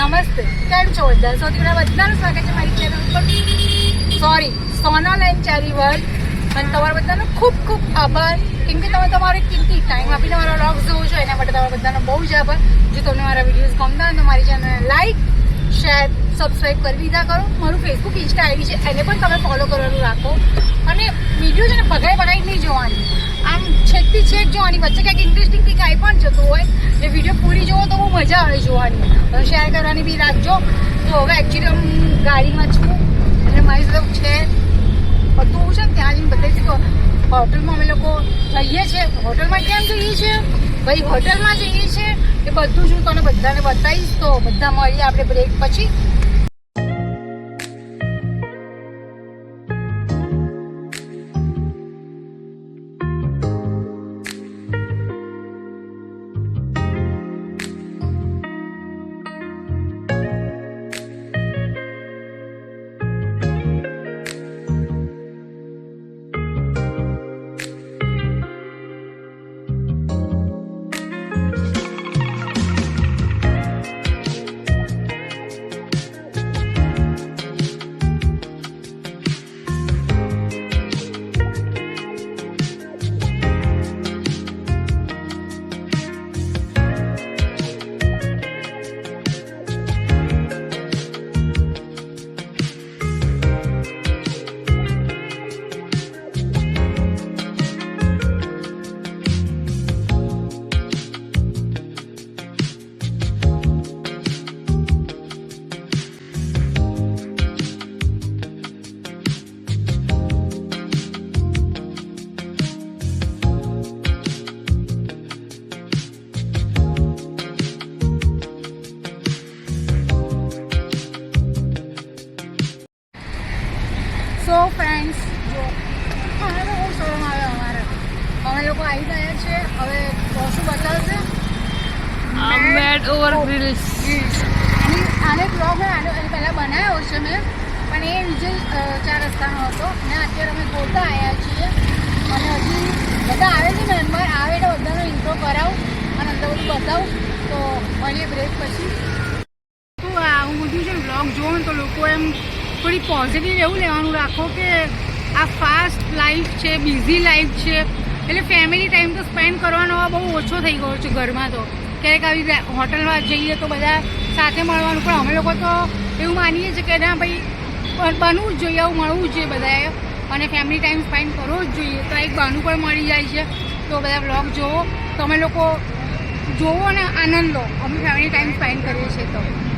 નમસ્તે, કેમ છો બધા? સૌથી પહેલાં બધાનું સ્વાગત છે મારી ચેનલ પર. Sorry, Sonal and cherry world. અને તમારા બધાનો ખૂબ ખૂબ આભાર, કેમ કે તમે તમારો કિંમતી ટાઈમ આપીને મારા વ્લોગ્સ જોવો છો. એના માટે તમારા બધાનો બહુ જ આભાર. જો તમને મારા વિડીયોઝ ગમતા હોય તો મારી ચેનલને લાઈક, શેર, સબસ્ક્રાઈબ કરી દીધા કરો. મારું ફેસબુક, ઇન્સ્ટા આઈડી છે, એને પણ તમે ફોલો કરવાનું રાખો. અને વિડીયો છે ને ભગાઈ નહીં જોવાની, આમ છેકથી છેક જોવાની. વચ્ચે કંઈક ઇન્ટરેસ્ટિંગ કંઈક આવી પણ જતું હોય એ વિડીયો પૂરી જોવો તો બહુ મજા આવે જોવાની. શેર કરવાની બી રાખજો. તો હવે એકચ્યુઅલી હું ગાડીમાં છું અને મારી સાથે છે બધું છે ને ત્યાં જઈને બતાવીશું. તો હોટલમાં અમે લોકો જઈએ છીએ. હોટલમાં કેમ જઈએ છીએ ભાઈ? હોટલમાં જઈએ છીએ એ બધું જ હું તમને બધાને બતાવીશ. તો બધા મળીએ આપણે બ્રેક પછી. સો ફ્રેન્ડ્સ, જો મને તો બહુ શરમ આવે. અમે લોકો આવી ગયા છે. હવે શું બતાવશે? આને બ્લોગ મેં આને પહેલાં બનાવ્યો છે મેં, પણ એ બીજે 4 રસ્તાનો હતો. ને અત્યારે અમે ગોતા આવ્યા છીએ અને હજી બધા આવે છે. મેમ્બર આવે તો બધાનો ઇન્ટ્રો કરાવું અને અંદર બધું બતાવું. તો મળીએ બ્રેક પછી. શું હું બધું છે બ્લોગ જોઉં ને તો લોકો એમ થોડી પોઝિટિવ એવું લેવાનું રાખો કે આ ફાસ્ટ લાઈફ છે, બિઝી લાઈફ છે, એટલે ફેમિલી ટાઈમ તો સ્પેન્ડ કરવાનો બહુ ઓછો થઈ ગયો છે ઘરમાં. તો ક્યારેક આવી હોટલમાં જઈએ તો બધા સાથે મળવાનું, પણ અમે લોકો તો એવું માનીએ છીએ કે ના ભાઈ બનવું જ જોઈએ, આવું મળવું જ જોઈએ બધાએ, અને ફેમિલી ટાઈમ સ્પેન્ડ કરવો જ જોઈએ. તો એક બહાનું પણ મળી જાય છે. તો બધા બ્લોગ જોવો, તમે લોકો જોવો અને આનંદ લો. અમે ફેમિલી ટાઈમ સ્પેન્ડ કરીએ છીએ.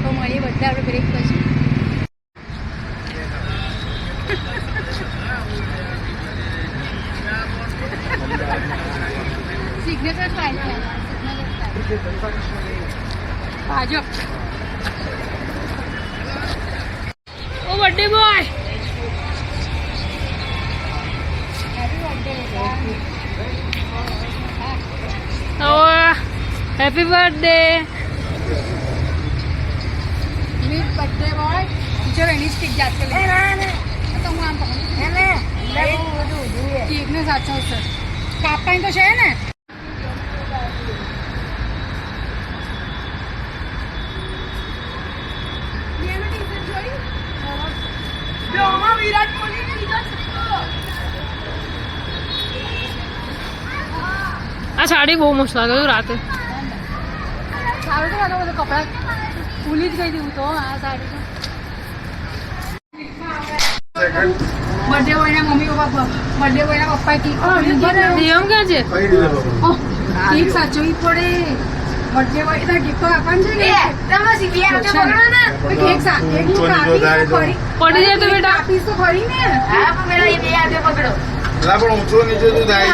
તો મળીએ બધા આપણે બ્રેક પછી. સિગ્નેચર સ્ટાઇલ છે. ભાજપ. ઓ birthday boy, happy birthday. Meet birthday boy. Teacher એની સ્ટીક જાત કરી તો હું આમ કેકને સાચવશે. કાપવાની તો છે ને. વિરાટ કોહલી આ સાડી બહુ મસ્ત લાગે છે રાતે. સારું તો બધું કપડાં ભૂલી જ ગઈ હતી તો આ સાડી. બર્થડે બોયના મમ્મી પપ્પા, બર્થડે બોયના પપ્પા કેક નિયમ ક્યાં છે? કેક સાચવવી પડે. બર્થડે બોય તો કેક તો આપવાનું છે ને. કેક પડી જાય તો બેટા આપીશ તો ખરી ને. પણ ઊંચો નીચે તો થાય.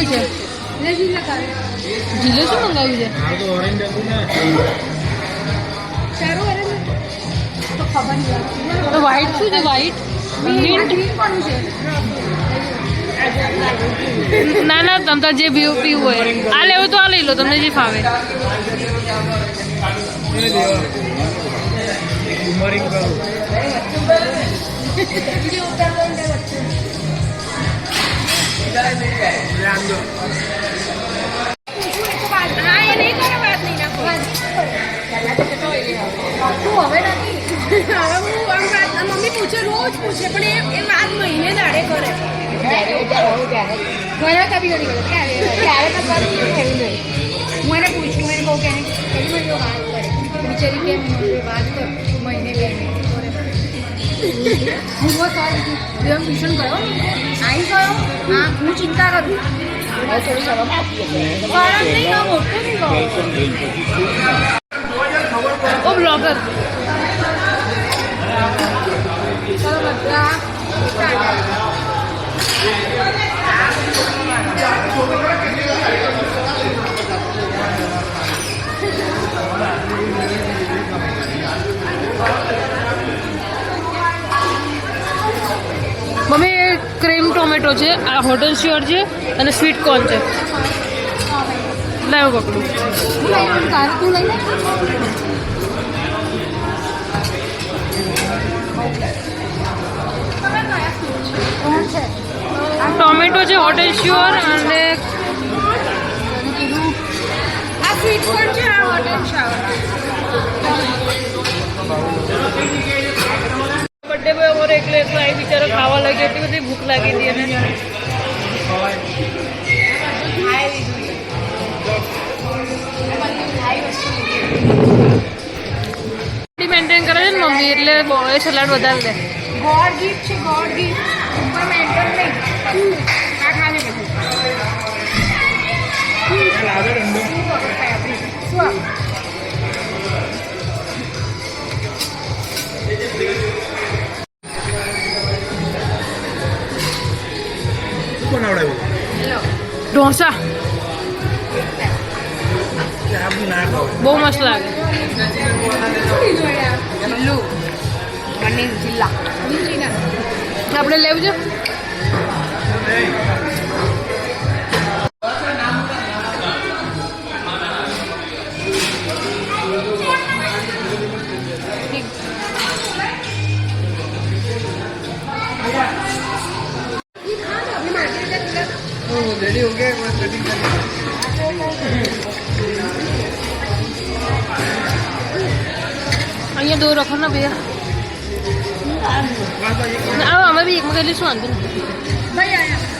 મંગાવ્યું છે જીલે શું મંગાવ્યું છે આ તો ઓરેન્જ હતું ને સારું અરે તો ખબર નહીં તો વ્હાઈટ શું છે વ્હાઈટ મિન્ટ ગ્રીન પણ છે ના ના તમ તાર જે પીવું હોય આ લેવું તો આ લઈ લો તમને જે ફાવે ઉમરિંગ કરું વિડીયો ઉતારતો ને વચ્ચે હા એ નહીં કરે વાત નહીં નાખો તું હવે નથી હવે હું આમ વાત મમ્મી પૂછે રોજ પૂછે પણ એ વાત મહિને દાડે કરે ઘણા કભી નથી કરતો ત્યારે તો કરી એવું નહીં હું એને પૂછ્યું એને કહું કે એને એની મને વાત કરે બિચારી કેમ વાત કર મહિને 2 મહિને હું બહુ સારી દેવ ટ્યુશન ગયો આવી ગયો હા હું ચિંતા કરું હવે થોડી શરમ નહીં મોટું નહીં ગયો ઓ બ્લોગર ચલો બધા મમ્મી ક્રીમ ટોમેટો છે આ હોટલ શ્યોર છે અને સ્વીટ કોર્ન છે લાવ પકડું હું લઈ લઉં તારું તું લઈ લે કોણ છે ટોમેટો છે હોટલ શ્યોર અને આ સ્વીટ કોર્ન છે આ હોટેલ શાવર બર્થડે પર અમારે એકલે એકલા આવી બિચારો ખાવા લાગ્યો એટલી બધી ભૂખ લાગી હતી એને મેન્ટેન કરે છે ને મમ્મી એટલે એ સલાડ વધારે લે ગોડ ગિફ્ટ છે ગોડ ગિફ્ટ ઉપર મેન્ટર નહીં આ ખાને બધું શું બનાવડાવ્યું ઢોસા ના ખાવ બહુ મસ્ત લાગે જિલ્લો બની જિલ્લા આપણે લેવું છે रेडी हो गया सेटिंग कर અહીંયા દો રખો ના ભૈયા આવો અમે બી એક મગજ લઈશું વાંધો નહીં ભાઈ આયા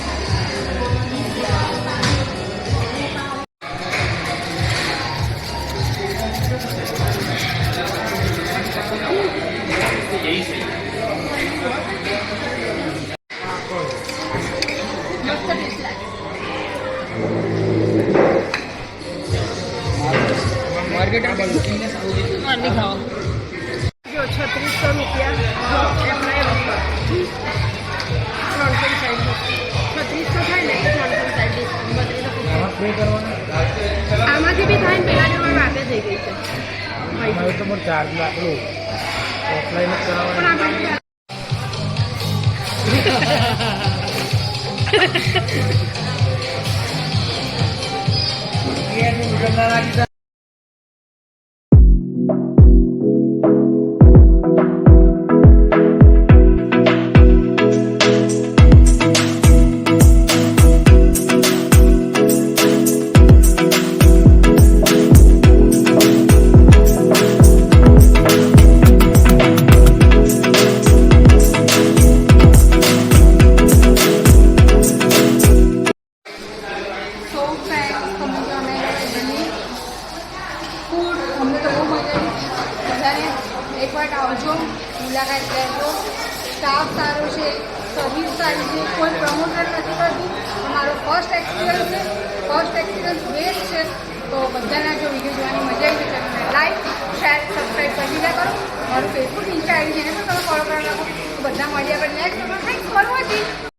मार्केट आ बाजू નહીં ખાવા જો 3600 રૂપિયા એમના 360 થાય ને 360 पे करवाना આમાંથી બી થાય ને પેલા જોડે વાતે થઈ ગઈ છે હવે તો મોર ચાર્જ લાકડું ઓફલાઈન જ કરાવવાનું પણ આપણે ये तो दुकानदार आके એકવાર આવજો મુલાકાત લેજો સ્ટાફ સારો છે સર્વિસ સારી છે કોઈ પ્રમોટર નથી કરતું અમારો ફર્સ્ટ એક્સપિરિયન્સ છે ફર્સ્ટ એક્સપિરિયન્સ બેસ્ટ છે તો બધાના જો વિડીયો જોવાની મજા આવી છે તમે લાઈક શેર સબસ્ક્રાઈબ કરી દીધા કરો મારું ફેસબુક ઇન્સ્ટા આઈડી છે એને પણ તમે ફોલો કરી રાખો તો બધા મળ્યા આપણે નેક્સ્ટ થેન્ક્સ ફોર વોચિંગ